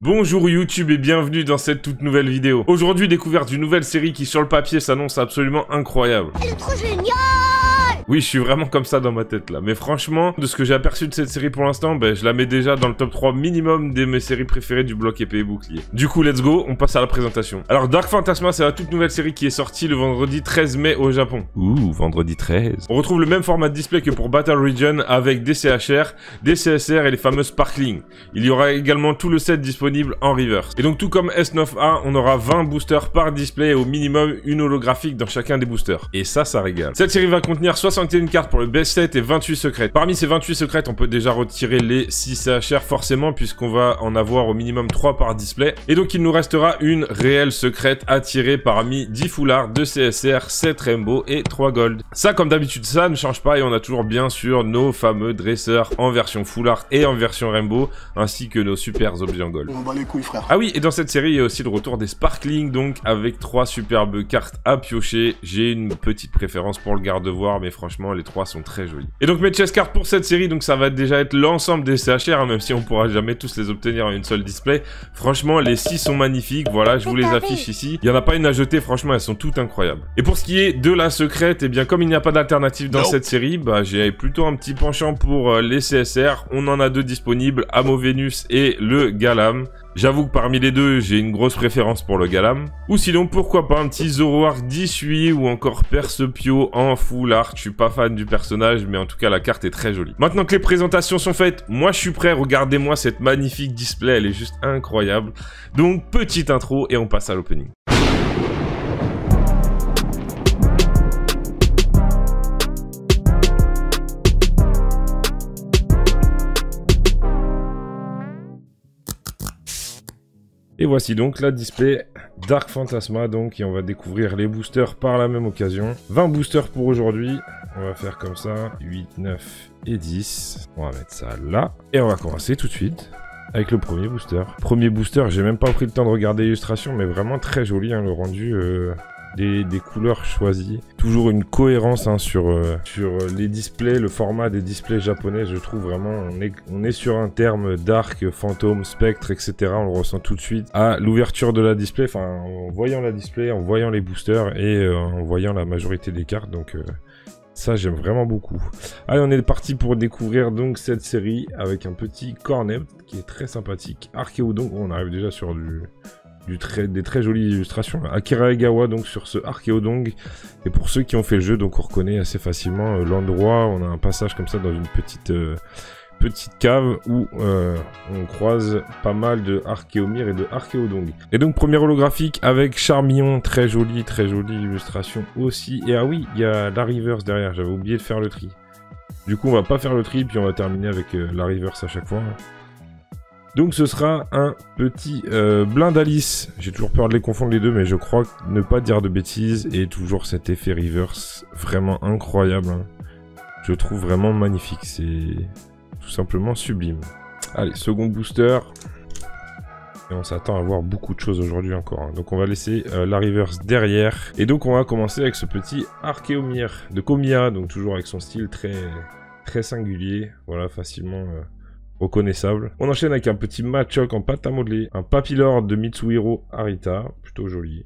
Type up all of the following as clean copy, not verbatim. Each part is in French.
Bonjour YouTube et bienvenue dans cette toute nouvelle vidéo. Aujourd'hui, découverte d'une nouvelle série qui sur le papier s'annonce absolument incroyable. Elle est trop géniale! Oui, je suis vraiment comme ça dans ma tête là. Mais franchement, de ce que j'ai aperçu de cette série pour l'instant, je la mets déjà dans le top 3 minimum de mes séries préférées du bloc épée et bouclier. Du coup, let's go, on passe à la présentation. Alors, Dark Phantasma, c'est la toute nouvelle série qui est sortie le vendredi 13 mai au Japon. Ouh, vendredi 13. On retrouve le même format de display que pour Battle Region avec des CHR, des CSR et les fameux Sparkling. Il y aura également tout le set disponible en reverse. Et donc, tout comme S9A, on aura 20 boosters par display et au minimum une holographique dans chacun des boosters. Et ça régale. Cette série va contenir 61 cartes pour le best set et 28 secrètes. Parmi ces 28 secrètes, on peut déjà retirer les 6 CHR forcément puisqu'on va en avoir au minimum 3 par display. Et donc il nous restera une réelle secrète à tirer parmi 10 foulards, 2 CSR, 7 Rainbow et 3 Gold. Ça comme d'habitude ça ne change pas et on a toujours bien sûr nos fameux dresseurs en version foulard et en version Rainbow ainsi que nos super objets en Gold. On bat les couilles frère. Ah oui, et dans cette série il y a aussi le retour des Sparkling donc avec 3 superbes cartes à piocher. J'ai une petite préférence pour le garde-voir mais franchement les 3 sont très jolis. Et donc mes chest cards pour cette série, donc ça va déjà être l'ensemble des CHR, hein, même si on pourra jamais tous les obtenir en une seule display. Franchement, les 6 sont magnifiques, voilà, je vous les affiche ici. Il n'y en a pas une à jeter, franchement, elles sont toutes incroyables. Et pour ce qui est de la secrète, eh bien comme il n'y a pas d'alternative dans cette série, j'ai plutôt un petit penchant pour les CSR. On en a 2 disponibles, Amo Venus et le Galam. J'avoue que parmi les deux, j'ai une grosse préférence pour le Galam. Ou sinon, pourquoi pas un petit Zoroark 18 ou encore Percepio en full art. Je suis pas fan du personnage, mais en tout cas, la carte est très jolie. Maintenant que les présentations sont faites, moi je suis prêt. Regardez-moi cette magnifique display, elle est juste incroyable. Donc, petite intro et on passe à l'opening. Et voici donc la display Dark Phantasma, donc, et on va découvrir les boosters par la même occasion. 20 boosters pour aujourd'hui, on va faire comme ça, 8, 9 et 10. On va mettre ça là, et on va commencer tout de suite avec le premier booster. Premier booster, j'ai même pas pris le temps de regarder l'illustration, mais vraiment très joli, hein, le rendu... Des couleurs choisies. Toujours une cohérence hein, sur les displays, le format des displays japonais, je trouve vraiment, on est sur un terme dark, fantôme, spectre, etc. On le ressent tout de suite à l'ouverture de la display, enfin en voyant la display, en voyant les boosters et en voyant la majorité des cartes, donc ça j'aime vraiment beaucoup. Allez, on est parti pour découvrir donc cette série avec un petit cornet qui est très sympathique. Archéodon, on arrive déjà sur des très jolies illustrations. Akira Egawa donc sur ce Archéodong. Et pour ceux qui ont fait le jeu, donc on reconnaît assez facilement l'endroit. On a un passage comme ça dans une petite cave où on croise pas mal de Archéomir et de Archéodong. Et donc premier holographique avec Charmillon, très jolie illustration aussi. Et ah oui, il y a la reverse derrière, j'avais oublié de faire le tri. Du coup on va pas faire le tri, puis on va terminer avec la reverse à chaque fois. Donc ce sera un petit Blindalice. J'ai toujours peur de les confondre les deux, mais je crois ne pas dire de bêtises. Et toujours cet effet reverse, vraiment incroyable. Hein. Je trouve vraiment magnifique. C'est tout simplement sublime. Allez, second booster. Et on s'attend à voir beaucoup de choses aujourd'hui encore. Hein. Donc on va laisser la reverse derrière. Et donc on va commencer avec ce petit Archéomir de Komiya. Donc toujours avec son style très singulier. Voilà, facilement... reconnaissable. On enchaîne avec un petit Machoke en pâte à modeler, un Papillor de Mitsuhiro Arita, plutôt joli.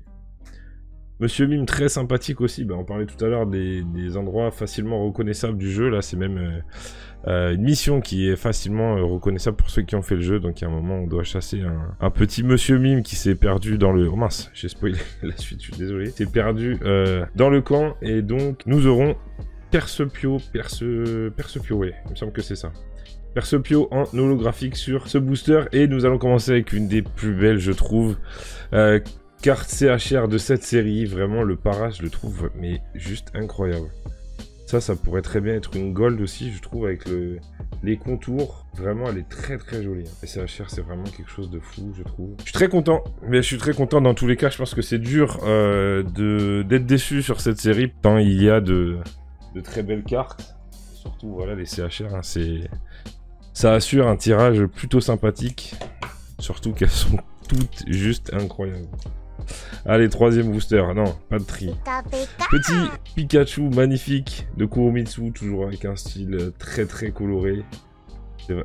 Monsieur Mime très sympathique aussi, on parlait tout à l'heure des endroits facilement reconnaissables du jeu, là c'est même une mission qui est facilement reconnaissable pour ceux qui ont fait le jeu, donc à un moment on doit chasser un petit Monsieur Mime qui s'est perdu dans le... Oh mince, j'ai spoilé la suite, je suis désolé. S'est perdu dans le camp, et donc nous aurons Percepio, ouais, il me semble que c'est ça. Percepio en holographique sur ce booster, et nous allons commencer avec une des plus belles, je trouve, carte CHR de cette série. Vraiment, le para, je le trouve mais juste incroyable. Ça pourrait très bien être une gold aussi, je trouve, avec les contours. Vraiment, elle est très jolie. Et CHR, c'est vraiment quelque chose de fou, je trouve. Je suis très content, mais je suis très content dans tous les cas. Je pense que c'est dur d'être déçu sur cette série, tant il y a de très belles cartes. Surtout, voilà, les CHR, hein, ça assure un tirage plutôt sympathique. Surtout qu'elles sont toutes juste incroyables. Allez, troisième booster. Non, pas de tri. Petit Pikachu magnifique de Kuromitsu, toujours avec un style très coloré.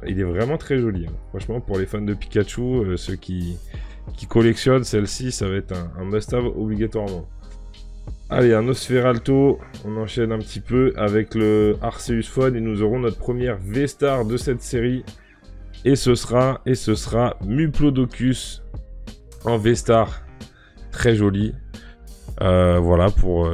Il est vraiment très joli. Hein. Franchement, pour les fans de Pikachu, ceux qui collectionnent celle-ci, ça va être un must-have obligatoirement. Allez, un Nosferalto, on enchaîne un petit peu avec le Arceus Faune et nous aurons notre première V-Star de cette série. Et ce sera Muplodocus en V-Star. Très joli. Voilà,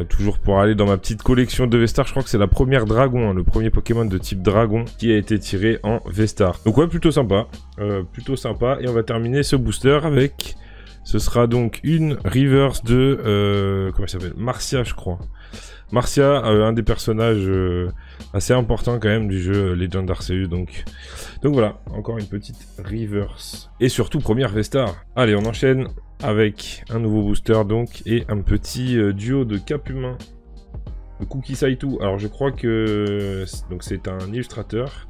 toujours pour aller dans ma petite collection de V-Star, je crois que c'est la première dragon, hein, le premier Pokémon de type dragon qui a été tiré en V-Star. Donc ouais, plutôt sympa, et on va terminer ce booster avec, ce sera donc une reverse de, comment ça s'appelle, Marcia je crois. Marcia, un des personnages assez importants quand même du jeu Legend Arceus, donc voilà, encore une petite reverse. Et surtout, première V-Star. Allez, on enchaîne avec un nouveau booster donc, et un petit duo de Cap Humain, de Cookie Saitou. Alors je crois que c'est un illustrateur,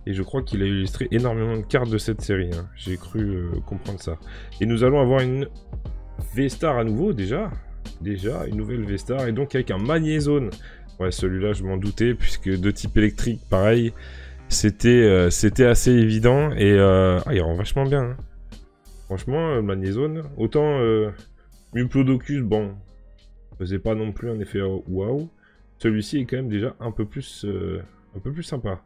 et je crois qu'il a illustré énormément de cartes de cette série, hein. J'ai cru comprendre ça. Et nous allons avoir une V-Star à nouveau, déjà une nouvelle V-Star, et donc avec un Magnézone. Ouais, celui-là je m'en doutais, puisque de type électrique, pareil, c'était assez évident, et il rend vachement bien, hein. Franchement, le Magnézone, autant Muplodocus, bon, faisait pas non plus un effet waouh, celui-ci est quand même déjà un peu plus sympa.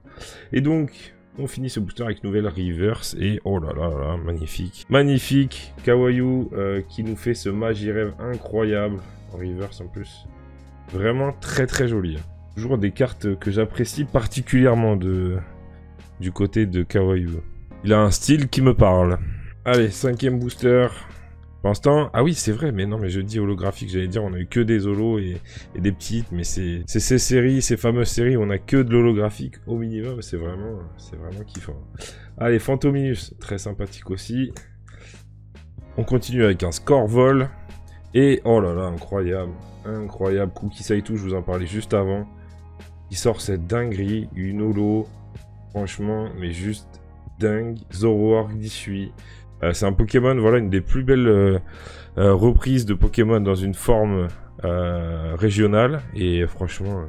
Et donc, on finit ce booster avec une nouvelle reverse, et oh là là là, magnifique. Magnifique, Kawaii qui nous fait ce Magirêve incroyable, en reverse en plus. Vraiment très très joli. Toujours des cartes que j'apprécie particulièrement du côté de Kawaii. Il a un style qui me parle. Allez, 5e booster. Pour l'instant, ah oui, c'est vrai, mais non, mais je dis holographique, j'allais dire, on a eu que des holos et des petites, mais c'est ces séries, ces fameuses séries où on a que de l'holographique au minimum, c'est vraiment kiffant. Allez, Phantominus, très sympathique aussi. On continue avec un Scorvol. Et, oh là là, incroyable, incroyable. Cookie Saitou, je vous en parlais juste avant. Il sort cette dinguerie, une holo, franchement, mais juste dingue. Zoroark d'Issui. C'est un Pokémon, voilà, une des plus belles reprises de Pokémon dans une forme régionale. Et franchement,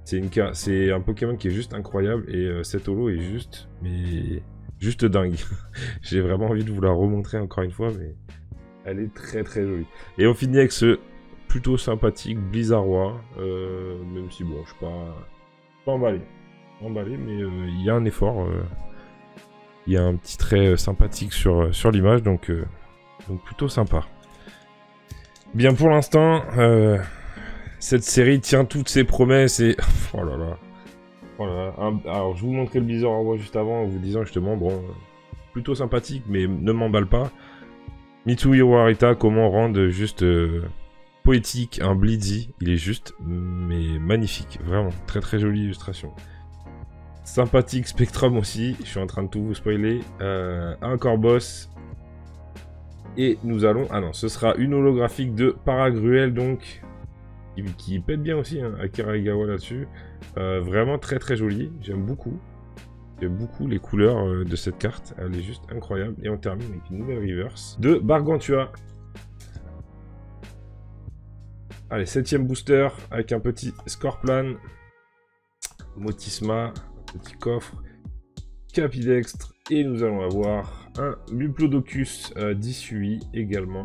c'est un Pokémon qui est juste incroyable. Et cette holo est juste dingue. J'ai vraiment envie de vous la remontrer encore une fois, mais elle est très très jolie. Et on finit avec ce plutôt sympathique Blizzardois. Même si bon, je suis pas emballé, mais il y a un effort. Il y a un petit trait sympathique sur l'image, donc plutôt sympa. Bien, pour l'instant, cette série tient toutes ses promesses et... oh là là. Oh là là. Alors, je vous montrais le Blizzard juste avant en vous disant justement, bon, plutôt sympathique, mais ne m'emballe pas. Mitsuhiro Arita, comment rendre juste poétique un Blizzy. Il est juste, mais magnifique. Vraiment, très très jolie illustration. Sympathique Spectrum aussi, je suis en train de tout vous spoiler. Un Corboss. Et nous allons... ah non, ce sera une holographique de Paragruel, donc, qui pète bien aussi, hein, Akira Egawa là-dessus. Vraiment très très jolie, j'aime beaucoup. J'aime beaucoup les couleurs de cette carte, elle est juste incroyable. Et on termine avec une nouvelle reverse de Bargantua. Allez, 7e booster avec un petit Scorplan. Motisma. Petit coffre, Capidextre, et nous allons avoir un Muplodocus d'Issui également,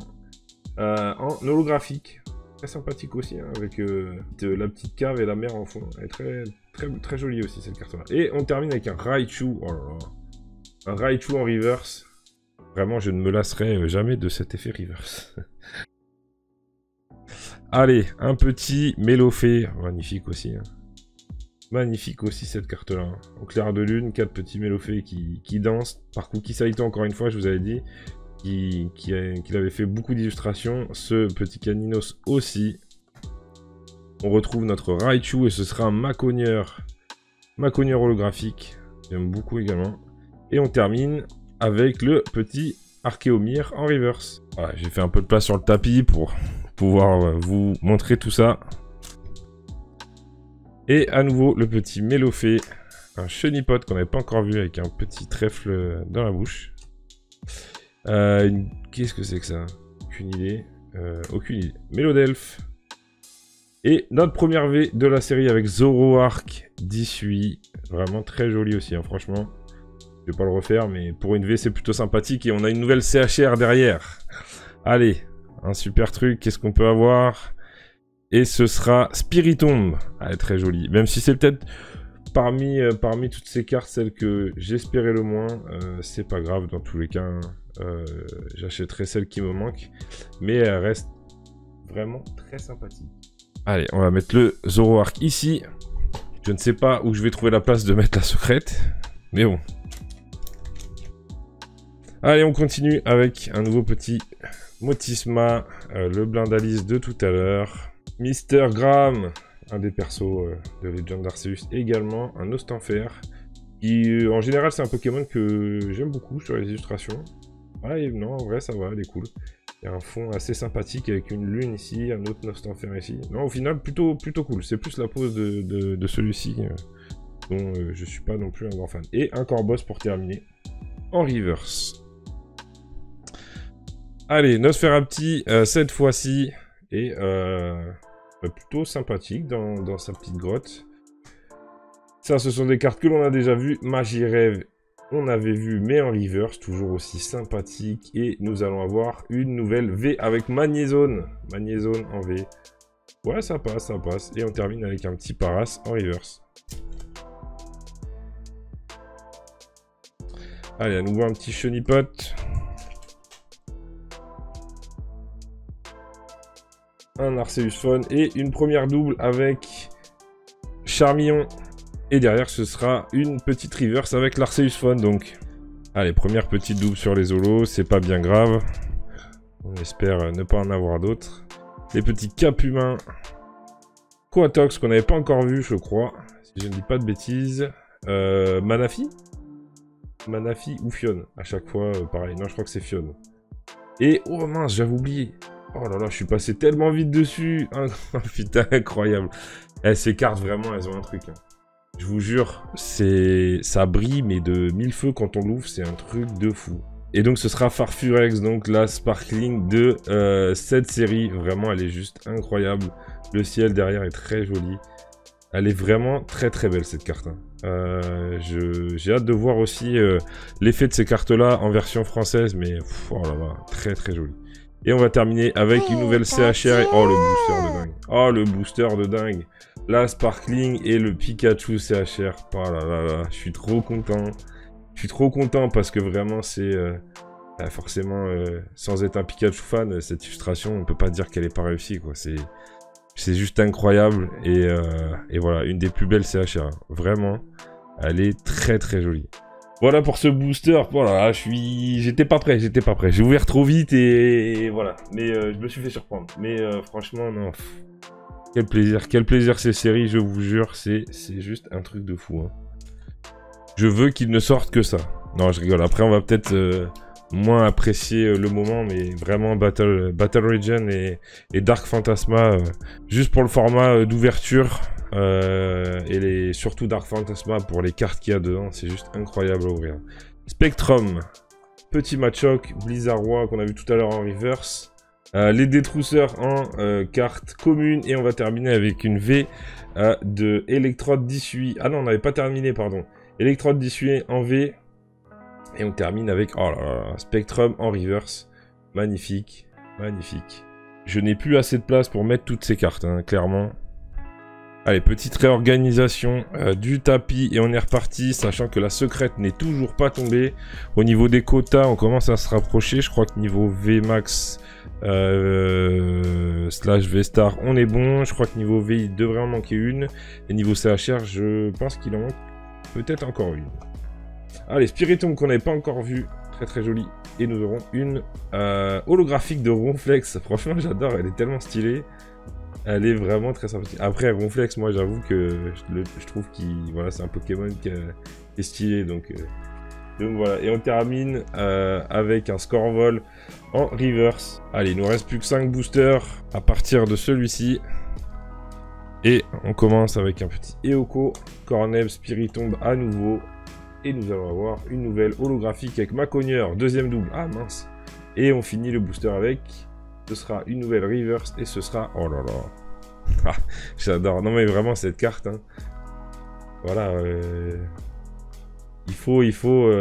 en holographique, très sympathique aussi, hein, avec la petite cave et la mer en fond. Elle est très, très, très jolie aussi cette carte là. Et on termine avec un Raichu, oh là là, un Raichu en reverse. Vraiment, je ne me lasserai jamais de cet effet reverse. Allez, un petit Mélofée, magnifique aussi, hein. Magnifique aussi cette carte là. Au clair de lune, 4 petits Mélofées qui dansent. Par Cookie Saitou, encore une fois, je vous avais dit qu'il avait fait beaucoup d'illustrations. Ce petit Caninos aussi. On retrouve notre Raichu et ce sera un Maconieur holographique. J'aime beaucoup également. Et on termine avec le petit Archéomir en reverse. Voilà, j'ai fait un peu de place sur le tapis pour pouvoir vous montrer tout ça. Et à nouveau, le petit Mélofée, un Chenipod qu'on n'avait pas encore vu avec un petit trèfle dans la bouche. Qu'est-ce que c'est que ça? Aucune idée. Aucune idée. Mélodelphe. Et notre première V de la série avec Zoroark d'Issui. Vraiment très joli aussi, hein, franchement. Je vais pas le refaire, mais pour une V, c'est plutôt sympathique. Et on a une nouvelle CHR derrière. Allez, un super truc. Qu'est-ce qu'on peut avoir? Et ce sera Spiritomb. Elle est très jolie. Même si c'est peut-être parmi toutes ces cartes, celle que j'espérais le moins. C'est pas grave, dans tous les cas. J'achèterai celle qui me manque. Mais elle reste vraiment très sympathique. Allez, on va mettre le Zoroark ici. Je ne sais pas où je vais trouver la place de mettre la secrète. Mais bon. Allez, on continue avec un nouveau petit Motisma. Le Blindalis de tout à l'heure. Mister Graham, un des persos de Legend Arceus également, un Ostenfer, qui en général c'est un Pokémon que j'aime beaucoup sur les illustrations. Ah et non, en vrai ça va, elle est cool. Il y a un fond assez sympathique avec une lune ici, un autre Ostenfer ici. Non, au final plutôt cool, c'est plus la pose de celui-ci dont je suis pas non plus un grand fan. Et un Corboss pour terminer, en reverse. Allez, Nosferapti cette fois-ci, et plutôt sympathique dans sa petite grotte. Ça, ce sont des cartes que l'on a déjà vues. Magie Rêve, on avait vu, mais en reverse, toujours aussi sympathique. Et nous allons avoir une nouvelle V avec Magnézone. Magnézone en V. Ouais, ça passe, ça passe. Et on termine avec un petit Paras en reverse. Allez, à nouveau un petit Chenipot. Un Arceus Faune et une première double avec Charmillon. Et derrière, ce sera une petite reverse avec l'Arceus Faune, donc. Allez, première petite double sur les holos, c'est pas bien grave. On espère ne pas en avoir d'autres. Les petits Cap humains. Quatox, qu'on n'avait pas encore vu, je crois. Si je ne dis pas de bêtises. Manafi? Manafi ou Fion? À chaque fois, pareil. Non, je crois que c'est Fion. Et, oh mince, j'avais oublié. Oh là là, je suis passé tellement vite dessus. Putain, incroyable. Ces cartes, vraiment, elles ont un truc. Hein. Je vous jure, ça brille, mais de mille feux quand on l'ouvre, c'est un truc de fou. Et donc, ce sera Farfurex, donc la Sparkling de cette série. Vraiment, elle est juste incroyable. Le ciel derrière est très joli. Elle est vraiment très très belle, cette carte. Hein. J'ai hâte de voir aussi l'effet de ces cartes-là en version française, mais oh là là, très très joli. Et on va terminer avec une nouvelle CHR. Oh, le booster de dingue. Oh, le booster de dingue. La Sparkling et le Pikachu CHR. Oh là là là. Je suis trop content. Je suis trop content parce que vraiment, c'est... forcément, sans être un Pikachu fan, cette illustration, on peut pas dire qu'elle est pas réussie, quoi. C'est juste incroyable. Et voilà, une des plus belles CHR. Vraiment, elle est très très jolie. Voilà pour ce booster. Voilà, j'étais pas prêt, J'ai ouvert trop vite et voilà. Mais je me suis fait surprendre. Mais franchement, non. Quel plaisir ces séries, je vous jure, c'est juste un truc de fou. Hein. Je veux qu'ils ne sortent que ça. Non, je rigole. Après, on va peut-être moins apprécier le moment, mais vraiment Battle Regen et Dark Phantasma, juste pour le format d'ouverture. Et surtout Dark Phantasma pour les cartes qu'il y a dedans, c'est juste incroyable à ouvrir. Spectrum, petit Machoke, Blizzardroid qu'on a vu tout à l'heure en reverse. Les détrousseurs en carte commune. Et on va terminer avec une V de Electrode 18. Ah non, on n'avait pas terminé, pardon. Electrode 18 en V. Et on termine avec, oh là là, Spectrum en reverse. Magnifique, magnifique. Je n'ai plus assez de place pour mettre toutes ces cartes, hein, clairement. Allez, petite réorganisation du tapis et on est reparti, sachant que la secrète n'est toujours pas tombée. Au niveau des quotas, on commence à se rapprocher. Je crois que niveau VMAX slash V-Star, on est bon. Je crois que niveau V, il devrait en manquer une. Et niveau CHR, je pense qu'il en manque peut-être encore une. Allez, Spiritomb qu'on n'avait pas encore vu. Très très joli. Et nous aurons une holographique de Ronflex. Franchement, j'adore, elle est tellement stylée. Elle est vraiment très sympathique. Après, Ronflex, moi, j'avoue que je trouve qu'il... Voilà, c'est un Pokémon qui est stylé, donc voilà. Et on termine avec un Scorvol en reverse. Allez, il nous reste plus que 5 boosters à partir de celui-ci. Et on commence avec un petit Eoko, Corneb, Spiritomb à nouveau. Et nous allons avoir une nouvelle holographique avec Macogneur, deuxième double. Ah mince. Et on finit le booster avec... Ce sera une nouvelle reverse et ce sera... Oh là là. Ah, j'adore. Non mais vraiment cette carte. Hein. Voilà. Il faut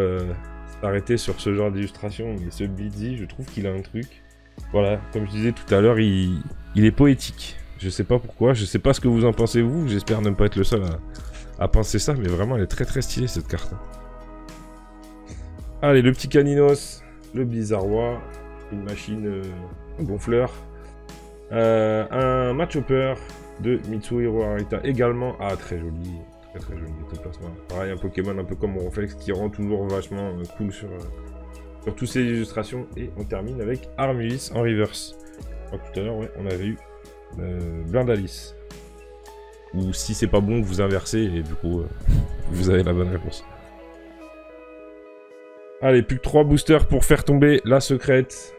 s'arrêter sur ce genre d'illustration. Mais ce Blitzy, je trouve qu'il a un truc. Voilà, comme je disais tout à l'heure, il est poétique. Je sais pas pourquoi, je sais pas ce que vous en pensez vous. J'espère ne pas être le seul à penser ça, mais vraiment elle est très très stylée cette carte. Allez, le petit Caninos, le Blizzardois, une machine gonfleur, un Machopper de Mitsuhiro Arita également. Ah, très joli, très joli déplacement. Pareil, un Pokémon un peu comme mon Ronflex qui rend toujours vachement cool sur toutes ces illustrations. Et on termine avec Armulis en reverse. Donc, tout à l'heure, ouais, on avait eu Blindalis. Ou si c'est pas bon, vous inversez et du coup, vous avez la bonne réponse. Allez, plus que 3 boosters pour faire tomber la secrète.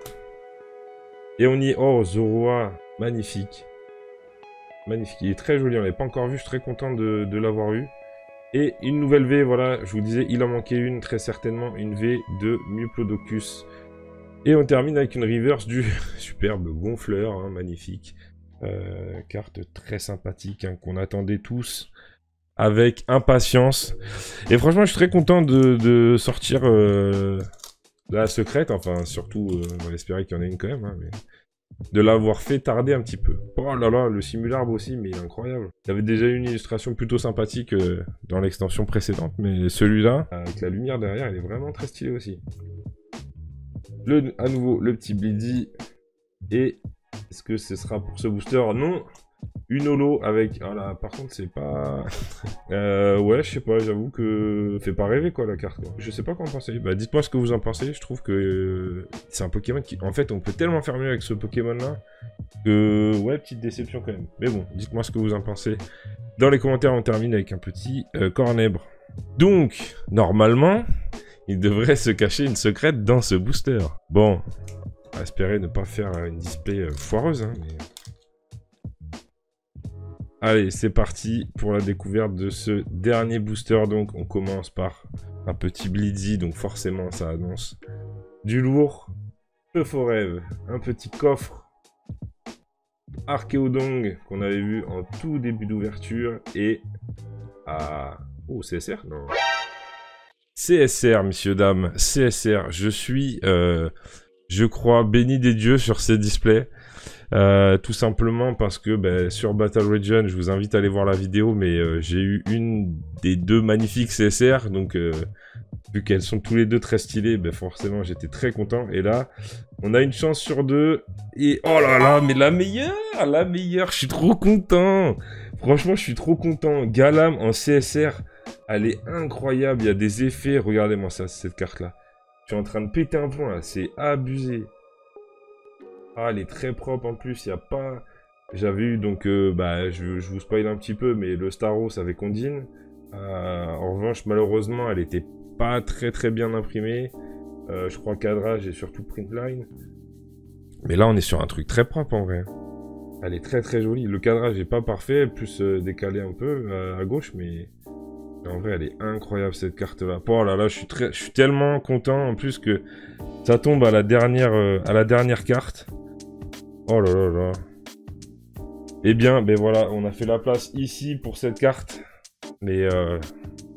Et on y est. Oh, Zoroa, magnifique. Magnifique, il est très joli, on l'avait pas encore vu, je suis très content de l'avoir eu. Et une nouvelle V, voilà, je vous disais, il en manquait une, très certainement, une V de Muplodocus. Et on termine avec une reverse du superbe gonfleur, hein, magnifique. Carte très sympathique, hein, qu'on attendait tous avec impatience. Et franchement, je suis très content de sortir la secrète, enfin, surtout, on va espérer qu'il y en ait une quand même, hein, mais de l'avoir fait tarder un petit peu. Oh là là, le simularbe aussi, mais il est incroyable. Il y avait déjà une illustration plutôt sympathique dans l'extension précédente, mais celui-là, avec la lumière derrière, il est vraiment très stylé aussi. À nouveau, le petit Blitzy. Et est-ce que ce sera pour ce booster? Non. Une holo avec... Ah là, par contre, c'est pas... ouais, je sais pas, j'avoue que... Fait pas rêver, quoi, la carte, quoi. Je sais pas quoi en penser. Bah, dites-moi ce que vous en pensez. Je trouve que... c'est un Pokémon qui... En fait, on peut tellement faire mieux avec ce Pokémon-là que... Ouais, petite déception, quand même. Mais bon, dites-moi ce que vous en pensez. Dans les commentaires, on termine avec un petit Cornèbre. Donc, normalement, il devrait se cacher une secrète dans ce booster. Bon, on va espérer ne pas faire une display foireuse, hein, mais... Allez, c'est parti pour la découverte de ce dernier booster. Donc, on commence par un petit Blitzy, donc forcément, ça annonce du lourd. Euphorev, un petit coffre. Archéodong, qu'on avait vu en tout début d'ouverture. Et... Oh, CSR? Non. CSR, messieurs, dames. CSR. Je suis, je crois, béni des dieux sur ces displays. Tout simplement parce que sur Battle Region, je vous invite à aller voir la vidéo, mais j'ai eu une des deux magnifiques CSR, donc vu qu'elles sont tous les deux très stylées, forcément j'étais très content. Et là, on a une chance sur deux, et oh là là, mais la meilleure, je suis trop content. Franchement, je suis trop content. Galam en CSR, elle est incroyable, il y a des effets, regardez-moi ça, cette carte-là. Je suis en train de péter un plomb là, c'est abusé. Ah, elle est très propre en plus, il n'y a pas... J'avais eu donc, je vous spoil un petit peu, mais le Staros avec Ondine. En revanche, malheureusement, elle était pas très bien imprimée. Je crois cadrage et surtout printline. Mais là, on est sur un truc très propre en vrai. Elle est très jolie. Le cadrage est pas parfait, plus décalé un peu à gauche, mais... En vrai, elle est incroyable cette carte-là. Oh là là, je suis tellement content en plus que ça tombe à la dernière carte. Oh là là là. Eh bien, voilà, on a fait la place ici pour cette carte. Mais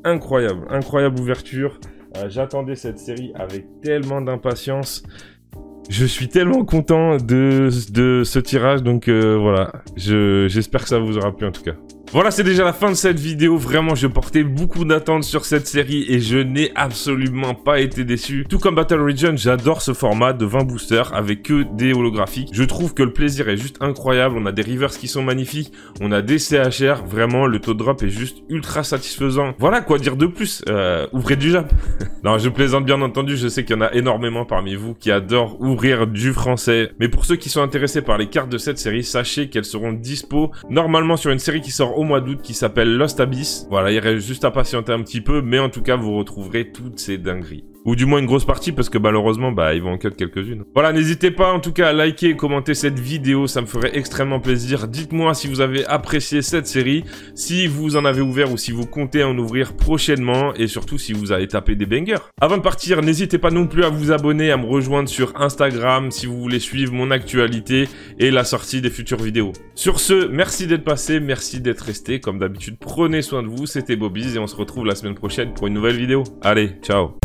incroyable ouverture. J'attendais cette série avec tellement d'impatience. Je suis tellement content de ce tirage, donc voilà. J'espère que ça vous aura plu en tout cas. Voilà, c'est déjà la fin de cette vidéo. Vraiment, je portais beaucoup d'attentes sur cette série et je n'ai absolument pas été déçu. Tout comme Battle Region, j'adore ce format de 20 boosters avec que des holographiques. Je trouve que le plaisir est juste incroyable. On a des rivers qui sont magnifiques. On a des CHR. Vraiment, le taux de drop est juste ultra satisfaisant. Voilà, quoi dire de plus. Ouvrez du Jap. Non, je plaisante bien entendu. Je sais qu'il y en a énormément parmi vous qui adorent ouvrir du français. Mais pour ceux qui sont intéressés par les cartes de cette série, sachez qu'elles seront dispo normalement sur une série qui sort au mois d'août qui s'appelle Lost Abyss. Voilà, il reste juste à patienter un petit peu, mais en tout cas, vous retrouverez toutes ces dingueries. Ou du moins une grosse partie, parce que malheureusement, bah, ils vont en cut quelques-unes. Voilà, n'hésitez pas en tout cas à liker et commenter cette vidéo, ça me ferait extrêmement plaisir. Dites-moi si vous avez apprécié cette série, si vous en avez ouvert ou si vous comptez en ouvrir prochainement, et surtout si vous avez tapé des bangers. Avant de partir, n'hésitez pas non plus à vous abonner, à me rejoindre sur Instagram si vous voulez suivre mon actualité et la sortie des futures vidéos. Sur ce, merci d'être passé, merci d'être resté. Comme d'habitude, prenez soin de vous, c'était Bobbyz et on se retrouve la semaine prochaine pour une nouvelle vidéo. Allez, ciao!